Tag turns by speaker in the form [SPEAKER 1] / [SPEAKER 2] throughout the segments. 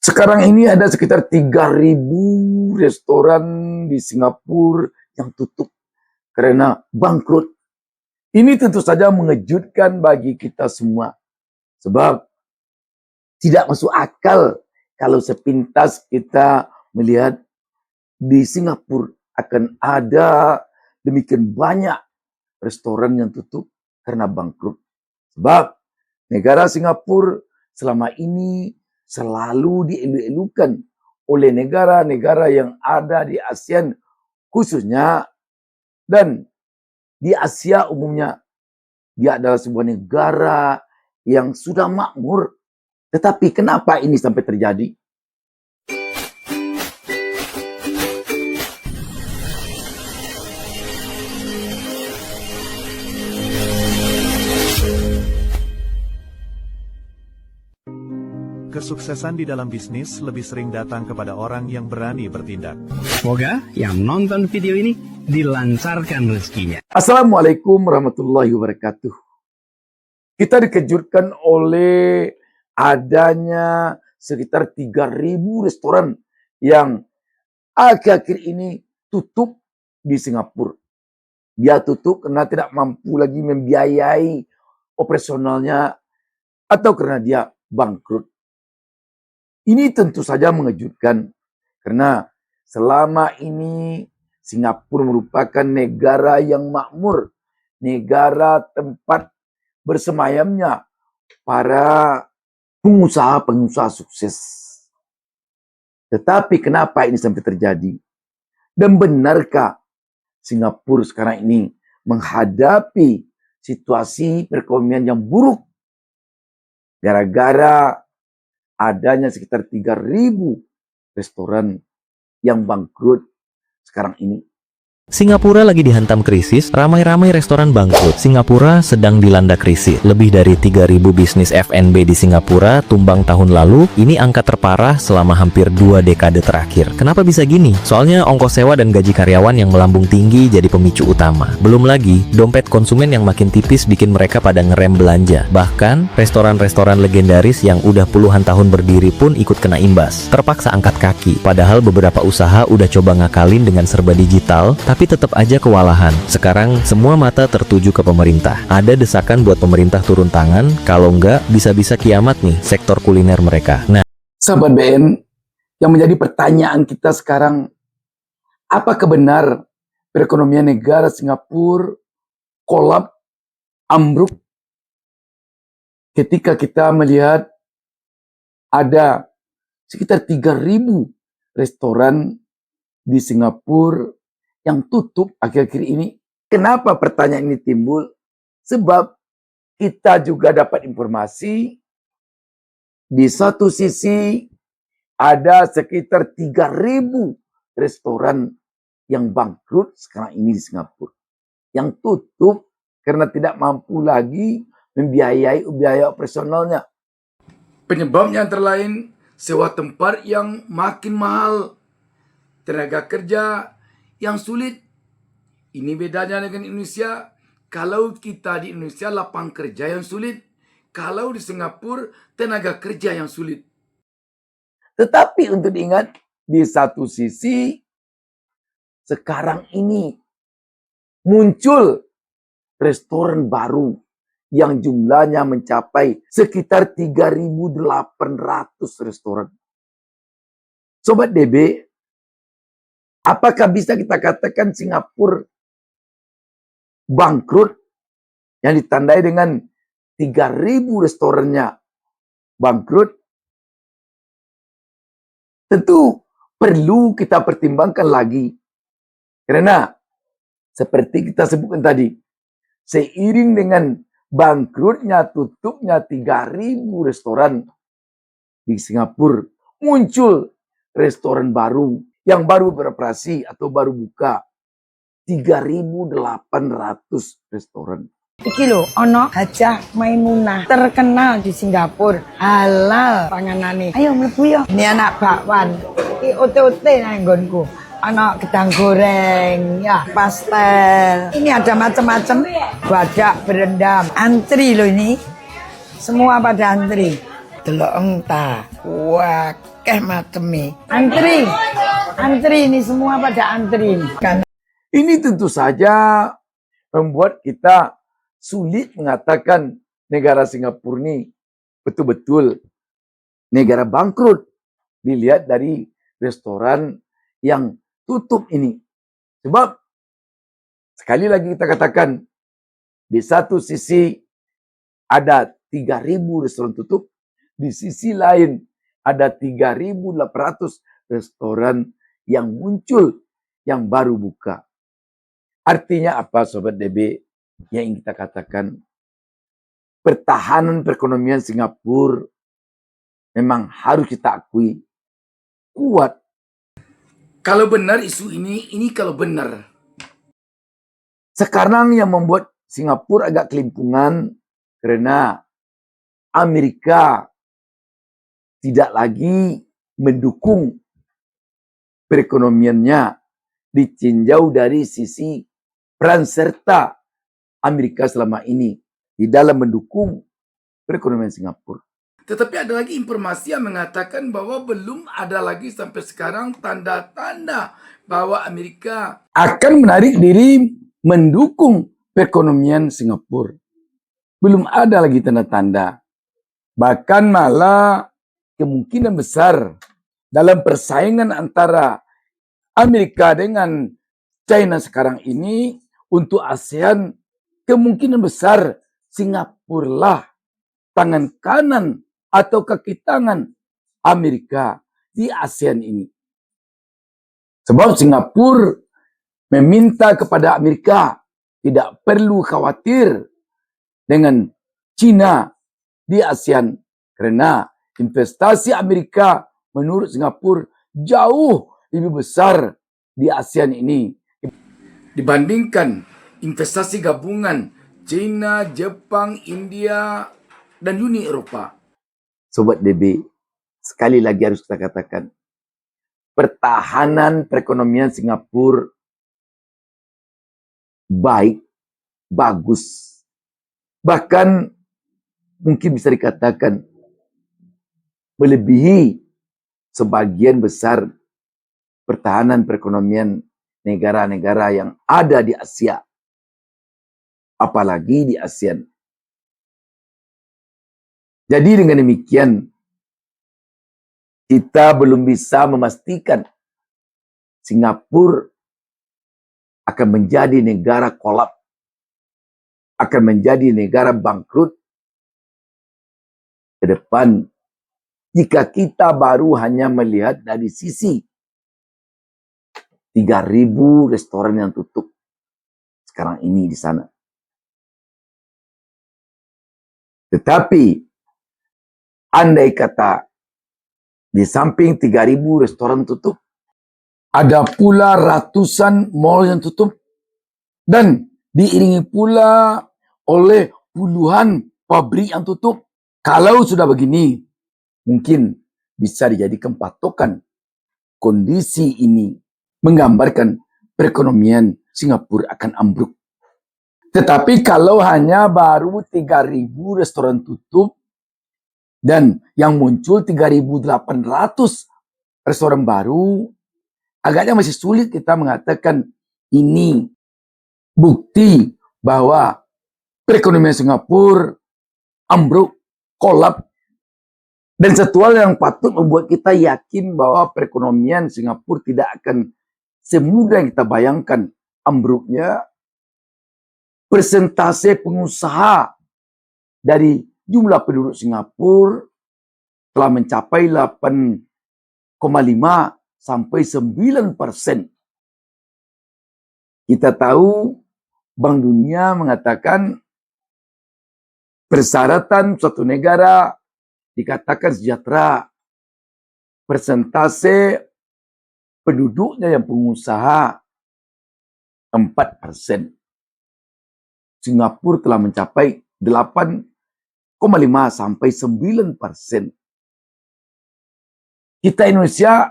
[SPEAKER 1] Sekarang ini ada sekitar 3.000 restoran di Singapura yang tutup karena bangkrut. Ini tentu saja mengejutkan bagi kita semua. Sebab tidak masuk akal kalau sepintas kita melihat di Singapura akan ada demikian banyak restoran yang tutup karena bangkrut. Sebab negara Singapura selama ini selalu dielu-elukan oleh negara-negara yang ada di ASEAN khususnya dan di Asia umumnya. Dia adalah sebuah negara yang sudah makmur. Tetapi kenapa ini sampai terjadi?
[SPEAKER 2] Kesuksesan di dalam bisnis lebih sering datang kepada orang yang berani bertindak.
[SPEAKER 3] Semoga yang nonton video ini dilancarkan rezekinya.
[SPEAKER 1] Assalamualaikum warahmatullahi wabarakatuh. Kita dikejutkan oleh adanya sekitar 3.000 restoran yang akhir-akhir ini tutup di Singapura. Dia tutup karena tidak mampu lagi membiayai operasionalnya atau karena dia bangkrut. Ini tentu saja mengejutkan karena selama ini Singapura merupakan negara yang makmur, negara tempat bersemayamnya para pengusaha-pengusaha sukses. Tetapi kenapa ini sampai terjadi? Dan benarkah Singapura sekarang ini menghadapi situasi perekonomian yang buruk gara-gara adanya sekitar 3.000 restoran yang bangkrut sekarang ini?
[SPEAKER 4] Singapura lagi dihantam krisis, ramai-ramai restoran bangkrut. Singapura sedang dilanda krisis. Lebih dari 3.000 bisnis F&B di Singapura tumbang tahun lalu. Ini angka terparah selama hampir 2 dekade terakhir. Kenapa bisa gini? Soalnya ongkos sewa dan gaji karyawan yang melambung tinggi jadi pemicu utama. Belum lagi, dompet konsumen yang makin tipis bikin mereka pada ngerem belanja. Bahkan, restoran-restoran legendaris yang udah puluhan tahun berdiri pun ikut kena imbas. Terpaksa angkat kaki. Padahal beberapa usaha udah coba ngakalin dengan serba digital, tapi tetap aja kewalahan. Sekarang semua mata tertuju ke pemerintah. Ada desakan buat pemerintah turun tangan, kalau enggak bisa-bisa kiamat nih sektor kuliner mereka. Nah,
[SPEAKER 1] sahabat BN, yang menjadi pertanyaan kita sekarang, apakah benar perekonomian negara Singapura kolap, ambruk ketika kita melihat ada sekitar 3.000 restoran di Singapura yang tutup akhir-akhir ini? Kenapa pertanyaan ini timbul? Sebab kita juga dapat informasi di satu sisi ada sekitar 3.000 restoran yang bangkrut sekarang ini di Singapura. Yang tutup karena tidak mampu lagi membiayai biaya operasionalnya. Penyebabnya antara lain sewa tempat yang makin mahal, tenaga kerja yang sulit. Ini bedanya dengan Indonesia. Kalau kita di Indonesia lapangan kerja yang sulit, kalau di Singapura tenaga kerja yang sulit. Tetapi untuk diingat, di satu sisi sekarang ini muncul restoran baru yang jumlahnya mencapai sekitar 3.800 restoran. Sobat DB, apakah bisa kita katakan Singapura bangkrut yang ditandai dengan 3.000 restorannya bangkrut? Tentu perlu kita pertimbangkan lagi. Karena seperti kita sebutkan tadi, seiring dengan bangkrutnya, tutupnya 3.000 restoran di Singapura, muncul restoran baru yang baru beroperasi atau baru buka. 3.800 restoran.
[SPEAKER 5] Iki lho, ono Hajah Maimunah, terkenal di Singapura, halal panganane. Ayo mlebu yo. Ini anak bakwan. Iki ote-ote nang nggonku. Ono gedang goreng, ya, pastel. Ini ada macam-macam. Badak berendam. Antri loh ini. Semua pada antri. Delok entah. Wah. akeh mateme. Antri. Antri ini semua pada antri. Kan
[SPEAKER 1] Ini tentu saja membuat kita sulit mengatakan negara Singapura ini betul-betul negara bangkrut. Dilihat dari restoran yang tutup ini. Sebab sekali lagi kita katakan, di satu sisi ada 3.000 restoran tutup, di sisi lain ada 3.800 restoran yang muncul, yang baru buka. Artinya apa Sobat DB? Yang ingin kita katakan, pertahanan perekonomian Singapura memang harus kita akui kuat. Kalau benar isu ini kalau benar. Sekarang yang membuat Singapura agak kelimpungan karena Amerika tidak lagi mendukung perekonomiannya, ditinjau dari sisi peran serta Amerika selama ini di dalam mendukung perekonomian Singapura. Tetapi ada lagi informasi yang mengatakan bahwa belum ada lagi sampai sekarang tanda-tanda bahwa Amerika akan menarik diri mendukung perekonomian Singapura. Belum ada lagi tanda-tanda. Bahkan malah kemungkinan besar dalam persaingan antara Amerika dengan China sekarang ini untuk ASEAN, kemungkinan besar Singapura lah tangan kanan atau kaki tangan Amerika di ASEAN ini. Sebab Singapura meminta kepada Amerika tidak perlu khawatir dengan China di ASEAN karena investasi Amerika menurut Singapura jauh lebih besar di ASEAN ini dibandingkan investasi gabungan China, Jepang, India, dan Uni Eropa. Sobat DB, sekali lagi harus kita katakan, pertahanan perekonomian Singapura baik, bagus. Bahkan mungkin bisa dikatakan melebihi sebagian besar pertahanan perekonomian negara-negara yang ada di Asia. Apalagi di ASEAN. Jadi dengan demikian, kita belum bisa memastikan Singapura akan menjadi negara kolap, akan menjadi negara bangkrut ke depan jika kita baru hanya melihat dari sisi 3.000 restoran yang tutup sekarang ini di sana. Tetapi andai kata di samping 3.000 restoran tutup, ada pula ratusan mall yang tutup dan diiringi pula oleh puluhan pabrik yang tutup. Kalau sudah begini, mungkin bisa dijadikan patokan kondisi ini menggambarkan perekonomian Singapura akan ambruk. Tetapi kalau hanya baru 3.000 restoran tutup dan yang muncul 3.800 restoran baru, agaknya masih sulit kita mengatakan ini bukti bahwa perekonomian Singapura ambruk, kolap. Dan satu hal yang patut membuat kita yakin bahwa perekonomian Singapura tidak akan semudah yang kita bayangkan ambruknya, persentase pengusaha dari jumlah penduduk Singapura telah mencapai 8,5 sampai 9%. Kita tahu Bank Dunia mengatakan persyaratan suatu negara dikatakan sejahtera, persentase penduduknya yang pengusaha 4%. Singapura telah mencapai 8,5 sampai 9%. Kita Indonesia,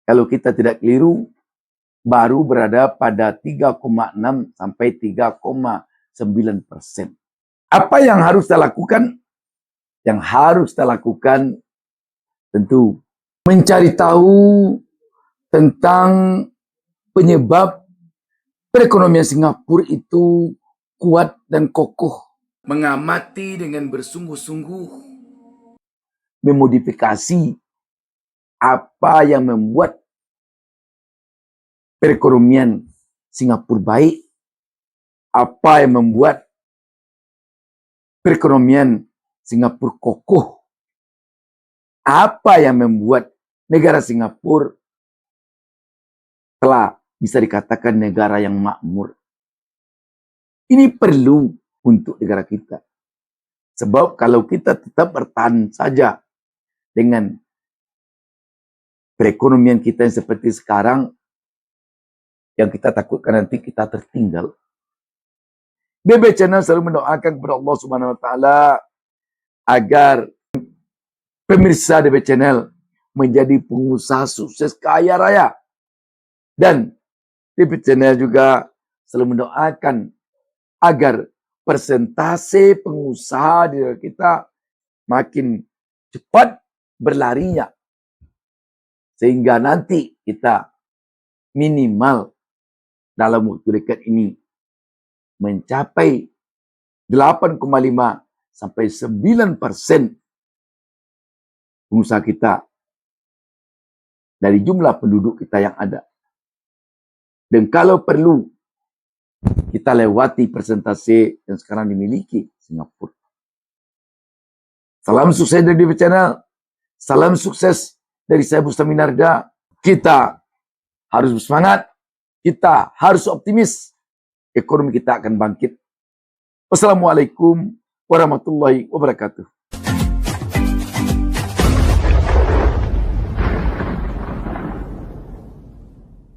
[SPEAKER 1] kalau kita tidak keliru, baru berada pada 3,6 sampai 3,9%. Apa yang harus kita lakukan? Yang harus kita lakukan tentu mencari tahu tentang penyebab perekonomian Singapura itu kuat dan kokoh. Mengamati dengan bersungguh-sungguh, memodifikasi apa yang membuat perekonomian Singapura baik, apa yang membuat perekonomian Singapura kokoh, apa yang membuat negara Singapura telah bisa dikatakan negara yang makmur. Ini perlu untuk negara kita. Sebab kalau kita tetap bertahan saja dengan perekonomian kita yang seperti sekarang, yang kita takutkan nanti kita tertinggal. BB Channel selalu mendoakan kepada Allah Subhanahu Wa Taala agar pemirsa DB Channel menjadi pengusaha sukses kaya raya. Dan DB Channel juga selalu mendoakan agar persentase pengusaha di negara kita makin cepat berlarinya. Sehingga nanti kita minimal dalam waktu dekat ini mencapai 8,5 sampai 9% pengusaha kita dari jumlah penduduk kita yang ada. Dan kalau perlu kita lewati persentase yang sekarang dimiliki Singapura. Salam sukses dari DB Channel. Salam sukses dari saya Bustami Narda. Kita harus bersemangat. Kita harus optimis. Ekonomi kita akan bangkit. Wassalamualaikum warahmatullahi wabarakatuh.